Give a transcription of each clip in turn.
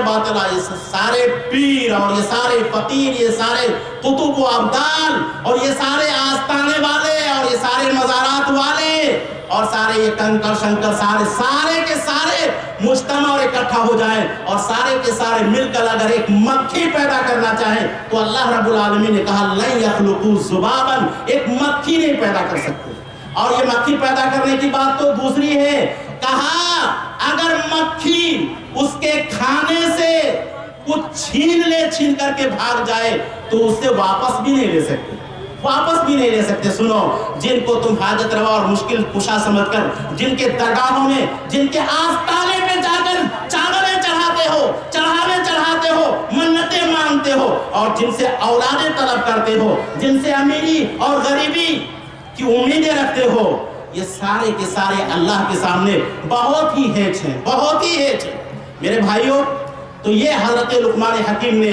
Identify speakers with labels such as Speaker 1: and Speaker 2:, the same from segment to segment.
Speaker 1: باطلا، یہ سارے پیر اور یہ سارے فقیر، یہ سارے قطب و ابدال اور یہ سارے آستانے والے اور یہ سارے مزارات والے اور سارے یہ کنکر شنکر سارے کے سارے مجتمع اور اکٹھا ہو جائیں اور سارے کے سارے مل کر اگر ایک مکھی پیدا کرنا چاہیں تو اللہ رب العالمین نے کہا لن یخلقوا ذبابا، ایک مکھی نہیں پیدا کر سکتے۔ اور یہ مکھی پیدا کرنے کی بات تو دوسری ہے، کہا اگر مکھی اس کے کھانے سے کچھ چھین کر کے بھاگ جائے تو اس سے واپس بھی نہیں لے سکتے۔ سنو، جن کو تم حاجت روا اور مشکل کشا سمجھ کر جن کے درگاہوں میں، جن کے آستانے میں جا کر چادریں چڑھاتے ہو، منتیں مانگتے ہو اور جن سے اولادیں طلب کرتے ہو، جن سے امیری اور غریبی کی امیدیں رکھتے ہو، یہ سارے کے سارے اللہ کے سامنے بہت ہی ہیچ ہیں میرے بھائیوں۔ تو یہ حضرت لقمان حکیم نے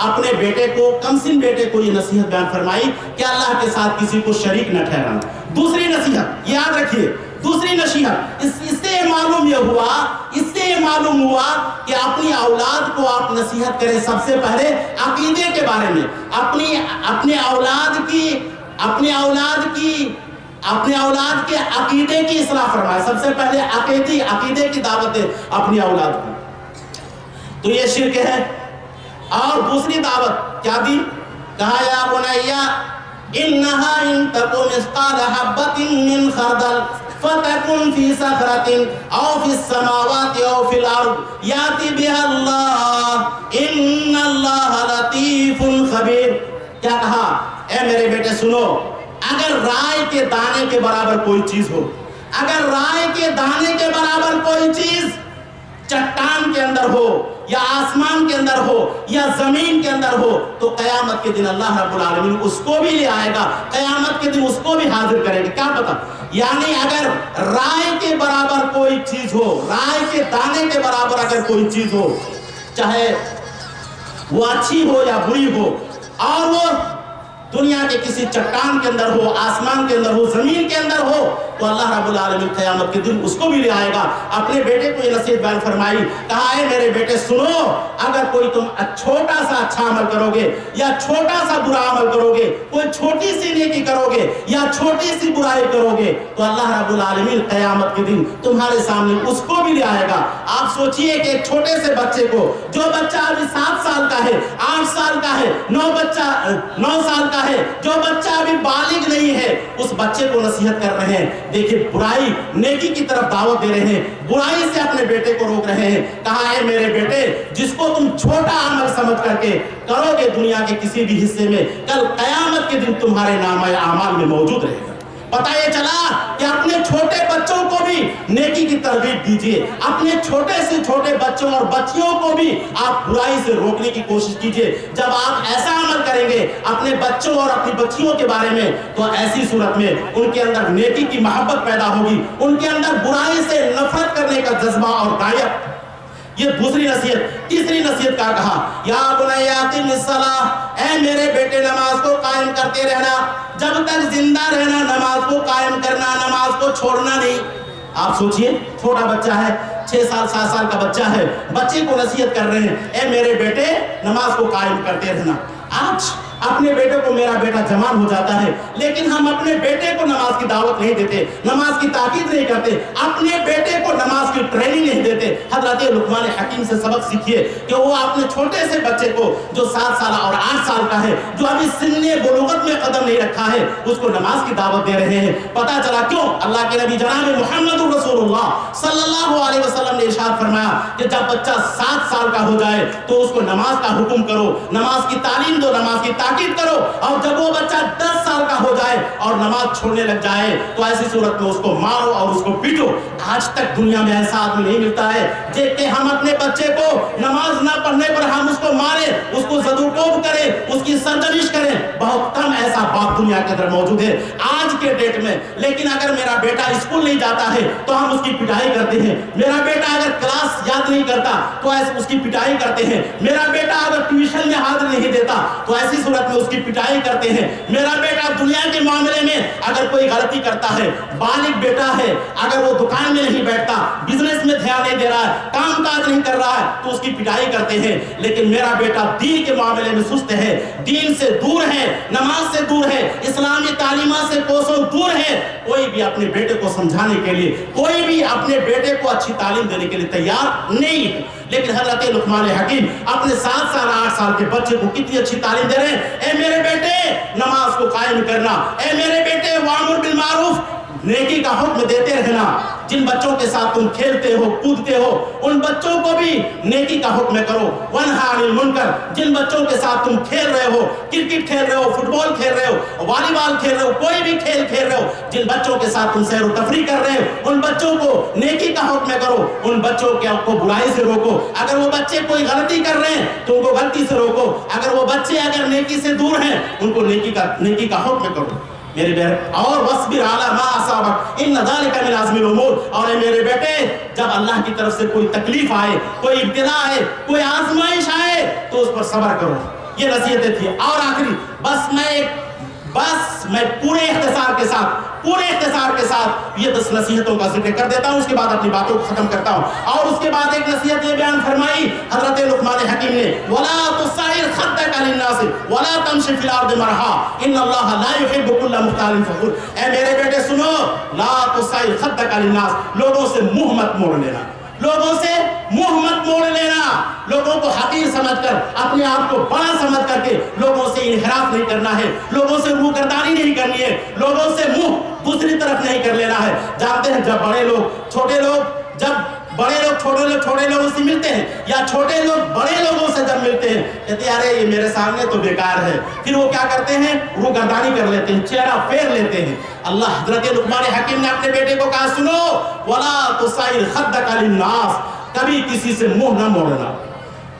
Speaker 1: اپنے بیٹے کو، کم سن بیٹے کو یہ نصیحت بیان فرمائی کہ اللہ کے ساتھ کسی کو شریک نہ ٹھہرانا۔ دوسری نصیحت یاد رکھیے، دوسری نصیحت اس سے یہ معلوم ہوا کہ اپنی اولاد کو آپ نصیحت کریں سب سے پہلے عقیدے کے بارے میں، اپنے اولاد کے عقیدے کی اصلاح فرمائے۔ سب سے پہلے عقیدے کی دعوت دے اپنی اولاد کو، تو یہ شرک ہے۔ اور دوسری دعوت کیا دی؟ کہا یا بنیا انہا ان تکن مثقال حبۃ من خردل فتکن فی صخرۃ او فی السماوات او فی الارض یاتی بها اللہ ان اللہ لطیف خبیر۔ کیا کہا؟ اے میرے بیٹے سنو، اگر رائے کے دانے کے برابر کوئی چیز ہو، اگر رائے کے دانے کے برابر کوئی چیز چٹان کے اندر ہو یا آسمان کے اندر ہو یا زمین کے اندر ہو تو قیامت کے دن اللہ رب العالمین اس کو بھی لے آئے گا، قیامت کے دن اس کو بھی حاضر کرے گا۔ کیا پتا؟ یعنی اگر رائے کے برابر کوئی چیز ہو، رائے کے دانے کے برابر اگر کوئی چیز ہو، چاہے وہ اچھی ہو یا بری ہو، اور وہ دنیا کے کسی چٹان کے اندر ہو، آسمان کے اندر ہو، زمین کے اندر ہو، تو اللہ رب العالمین قیامت کے دن اس کو بھی لے آئے گا۔ اپنے بیٹے کو یہ نصیحت بیان فرمائی، کہا اے میرے بیٹے سنو، اگر کوئی تم چھوٹا سا اچھا عمل کرو گے یا چھوٹا سا برا عمل کرو گے، کوئی چھوٹی سی نیکی کرو گے یا چھوٹی سی برائی کرو گے، تو اللہ رب العالمین قیامت کے دن تمہارے سامنے اس کو بھی لے آئے گا۔ آپ سوچئے کہ ایک چھوٹے سے بچے کو، جو بچہ ابھی 7 سال کا ہے، 8 سال کا ہے، 9 سال کا ہے، جو بچہ ابھی بالغ نہیں ہے، اس بچے کو نصیحت کر رہے ہیں، دیکھیں برائی نیکی کی طرف دعوت دے رہے ہیں، برائی سے اپنے بیٹے کو روک رہے ہیں۔ کہا ہے میرے بیٹے، جس کو تم چھوٹا عمل سمجھ کر کے کرو گے دنیا کے کسی بھی حصے میں، کل قیامت کے دن تمہارے نامہ اعمال میں موجود رہے گا۔ پتہ یہ چلا کہ اپنے چھوٹے بچوں کو بھی نیکی کی ترغیب دیجئے، اپنے چھوٹے سے چھوٹے بچوں اور بچیوں کو بھی آپ برائی سے روکنے کی کوشش کیجئے۔ جب آپ ایسا عمل کریں گے اپنے بچوں اور اپنی بچیوں کے بارے میں تو ایسی صورت میں ان کے اندر نیکی کی محبت پیدا ہوگی، ان کے اندر برائی سے نفرت کرنے کا جذبہ اور غائب۔ یہ دوسری نصیحت۔ تیسری نصیحت کا کہا یا بنیا اقم الصلاۃ، اے میرے بیٹے نماز کو قائم کرتے رہنا، جب تک زندہ رہنا نماز کو قائم کرنا، نماز کو چھوڑنا نہیں۔ آپ سوچئے چھوٹا بچہ ہے، 6 سال 7 سال کا بچہ ہے، بچے کو نصیحت کر رہے ہیں اے میرے بیٹے نماز کو قائم کرتے رہنا۔ آج اپنے بیٹے کو میرا بیٹا جوان ہو جاتا ہے لیکن ہم اپنے بیٹے کو نماز کی دعوت نہیں دیتے، نماز کی تاکید نہیں کرتے، اپنے بیٹے کو نماز کی ٹریننگ نہیں دیتے۔ حضرت لقمان حکیم سے سبق سیکھیے کہ وہ اپنے چھوٹے سے بچے کو جو 7 سال اور 8 سال کا ہے، جو ابھی سن بلوغت میں قدم نہیں رکھا ہے، اس کو نماز کی دعوت دے رہے ہیں۔ پتہ چلا کیوں؟ اللہ کے نبی جناب محمد رسول اللہ صلی اللہ علیہ وسلم نے ارشاد فرمایا کہ جب بچہ 7 سال کا ہو جائے تو اس کو نماز کا حکم کرو، نماز کی تعلیم دو، نماز کی تاکید کرو، اور جب وہ بچہ 10 سال کا ہو جائے اور نماز چھوڑنے لگ جائے تو ایسی صورت میں اس کو مارو اور اس کو پیٹو۔ آج تک دنیا میں ایسا آدمی نہیں ملتا ہے کہ ہم اپنے بچے کو نماز نہ پڑھنے پر ہم اس کو مارے اس کو زدوکوب کریں، اس کی سرزنش کریں، بہت کم ایسا باپ دنیا کے اندر موجود ہے آج کے ڈیٹ میں۔ لیکن اگر میرا بیٹا اسکول نہیں جاتا ہے تو ہم اس کی پٹائی کرتے ہیں، میرا بیٹا اگر کلاس یاد نہیں کرتا تو اس کی پٹائی کرتے ہیں، میرا بیٹا اگر ٹیوشن میں حاضر نہیں دیتا تو ایسی صورت میں اس کی پٹائی کرتے ہیں، میرا بیٹا دنیا کے معاملے میں اگر کوئی غلطی کرتا ہے، بالغ بیٹا ہے، اگر وہ دکان میں نہیں بیٹھتا، بزنس میں دھیان نہیں دے رہا ہے، کام کاج نہیں کر رہا ہے تو اس کی پٹائی کرتے ہیں۔ لیکن میرا بیٹا دین کے معاملے میں سست ہے، دین سے دور ہے، نماز سے دور ہے، اسلامی تعلیمات سے کوسوں دور ہے، کوئی بھی اپنے بیٹے کو سمجھانے کے لیے، کوئی بھی اپنے بیٹے کو اچھی تعلیم دینے کے لیے تیار نہیں ہے۔ لیکن حضرت لقمان حکیم اپنے 7 سال 8 سال کے بچے کو کتنی اچھی تعلیم دے رہے ہیں، اے میرے بیٹے نماز کو قائم کرنا، اے میرے بیٹے وامر بالمعروف نیکی کا حکم دیتے رہنا، جن بچوں کے ساتھ تم کھیلتے ہو کودتے ہو ان بچوں کو بھی نیکی کا حکم کرو، ونہا عن المنکر، جن بچوں کے ساتھ تم کھیل رہے ہو، کرکٹ کھیل رہے ہو، فٹ بال کھیل رہے ہو، والی بال کھیل رہے ہو، کوئی بھی کھیل کھیل رہے ہو، جن بچوں کے ساتھ تم سیر و تفریح کر رہے ہو ان بچوں کو نیکی کا حکم کرو، ان بچوں کو برائی سے روکو، اگر وہ بچے کوئی غلطی کر رہے ہیں تو ان کو غلطی سے روکو، اگر وہ بچے اگر نیکی سے دور ہیں ان کو نیکی کا حکم کرو میرے بہن، اور وَاصْبِرْ عَلَىٰ مَا أَصَابَكَ إِنَّ ذَلِكَ مِنْ عَزْمِ الْأُمُورِ، اور اے میرے بیٹے جب اللہ کی طرف سے کوئی تکلیف آئے، کوئی ابتلا آئے، کوئی آزمائش آئے تو اس پر صبر کرو۔ یہ نصیحتیں تھی۔ اور آخری بس میں پورے اختصار کے ساتھ یہ 10 نصیحتوں کا ذکر کر دیتا ہوں، اس کے بعد اپنی باتوں کو ختم کرتا ہوں۔ اور اس کے بعد ایک نصیحت یہ بیان فرمائی حضرت لقمان حکیم نے، وَلَا تُصَعِّرْ خَدَّكَ لِلنَّاسِ وَلَا تَمْشِ فِي الْأَرْضِ مَرْحًا إِنَّ اللَّهَ لَا يُحِبُّ كُلَّ مُخْتَالٍ فَخُورٍ۔ اے میرے بیٹے سنو، لا تُصَعِّرْ خَدَّكَ لِلنَّاسِ، لوگوں سے منہ مت موڑ لینا، لوگوں سے منہ مت موڑ لینا، لوگوں کو حقیر سمجھ کر اپنے آپ کو بڑا سمجھ کر کے لوگوں سے انحراف نہیں کرنا ہے، لوگوں سے روگردانی نہیں کرنی ہے، لوگوں سے منہ دوسری طرف نہیں کر لینا ہے۔ جانتے ہیں جب بڑے لوگ چھوٹے لوگوں سے ملتے ہیں یا چھوٹے لوگ بڑے لوگوں سے جب ملتے ہیں کہتے ہیں ارے یہ میرے سامنے تو بیکار ہے، پھر وہ کیا کرتے ہیں، روگردانی کر لیتے ہیں، چہرہ پھیر لیتے ہیں۔ اللہ حضرت لقمان حکیم نے اپنے بیٹے کو کہا سنو، وَلَا تُصَعِّرْ خَدَّكَ لِلنَّاسِ، کبھی کسی سے منہ نہ موڑنا،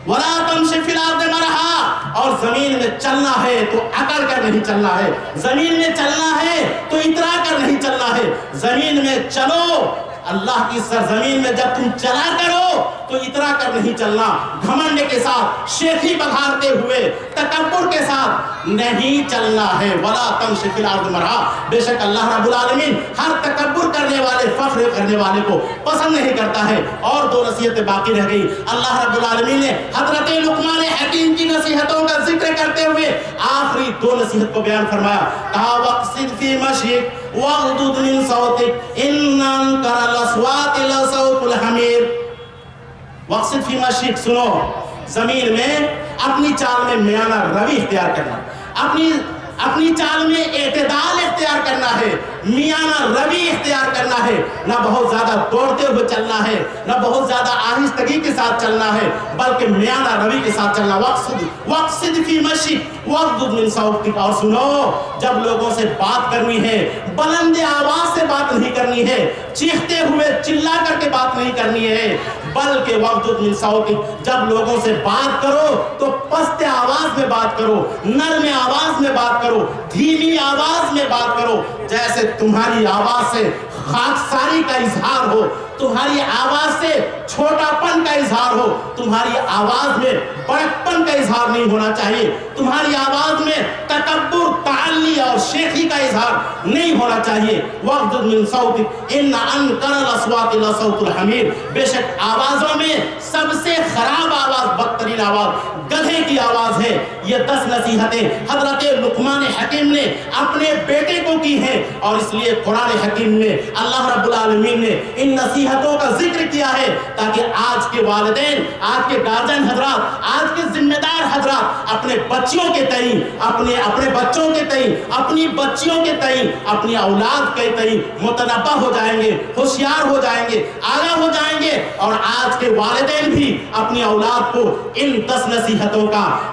Speaker 1: وَلَا تَمْشِ فِي الْأَرْضِ مَرَحًا، اور زمین میں چلنا ہے تو اکڑ کر نہیں چلنا ہے، زمین میں چلنا ہے تو اترا کر نہیں چلنا ہے، زمین میں چلو، اللہ کی سرزمین میں جب تم چلا کرو تو اترا کر نہیں چلنا، گھمنڈ کے ساتھ، شیخی بگھارتے ہوئے، تکبر کے ساتھ نہیں چلنا ہے۔ وَلَا تَمْشِ فِي الْأَرْضِ مَرَحًا، بے شک اللہ رب العالمین ہر تکبر کرنے والے، فخر کرنے والے کو پسند نہیں کرتا ہے۔ اور 2 نصیحتیں باقی رہ گئی۔ اللہ رب العالمین نے حضرت لقمان حکیم کی نصیحتوں کا ذکر کرتے ہوئے آخری 2 نصیحت کو بیان فرمایا، کہا وَاقْصِدْ فِي مَشْيِكَ وَاغْضُضْ مِنْ صَوْتِكَ إِنَّ أَنكَرَ الْأَصْوَاتِ لَصَوْتُ الْحَمِيرِ۔ وَاقْصِدْ فِي مَشْيِكَ، سنو، زمین میں اپنی چال میں میانہ روی اختیار کرنا، اپنی چال میں اعتدال اختیار کرنا ہے، میانہ روی اختیار کرنا ہے، نہ بہت زیادہ دوڑتے ہوئے چلنا ہے، نہ بہت زیادہ آہستگی کے ساتھ چلنا ہے، بلکہ میانہ روی کے ساتھ چلنا۔ وَاقْصِدْ فِي مَشْيِكَ وَاغْضُضْ مِنْ صَوْتِكَ، اور سنو جب لوگوں سے بات کرنی ہے بلند آواز سے بات نہیں کرنی ہے، چیختے ہوئے چلا کر کے بات نہیں کرنی ہے، بلکہ وَاغْضُضْ مِنْ صَوْتِكَ، جب لوگوں سے بات کرو تو پست آواز میں بات کرو، نرم آواز میں بات کرو، دھیمی آواز میں بات کرو، جیسے تمہاری آواز سے خاکساری کا اظہار ہو، تمہاری آواز سے چھوٹا پن کا اظہار ہو، تمہاری آواز میں بڑکپن کا اظہار نہیں ہونا چاہیے، تمہاری آواز میں تکبر، تعلی اور شیخی کا اظہار نہیں ہونا چاہیے۔ وَاغْضُضْ مِنْ صَوْتِكَ إِنَّ أَنكَرَ الْأَصْوَاتِ لَصَوْتُ الْحَمِيرِ، بے شک آوازوں میں سب سے خراب آواز، بدترین آواز گدھے کی آواز ہے۔ یہ 10 نصیحتیں حضرت لقمان حکیم نے اپنے بیٹے کو کی ہیں، اور اس لیے قرآن حکیم میں اللہ رب العالمین نے ان نصیحتوں کا ذکر کیا ہے تاکہ آج کے والدین، آج کے گارجن حضرات، آج کے ذمہ دار حضرات اپنے بچیوں کے تئیں، اپنے بچوں کے تئیں، اپنی بچیوں کے تئیں، اپنی اولاد کے تئیں متنبہ ہو جائیں گے، ہوشیار ہو جائیں گے، آگاہ ہو جائیں گے، اور آج کے والدین بھی اپنی اولاد کو ان 10 نصیحتوں کا،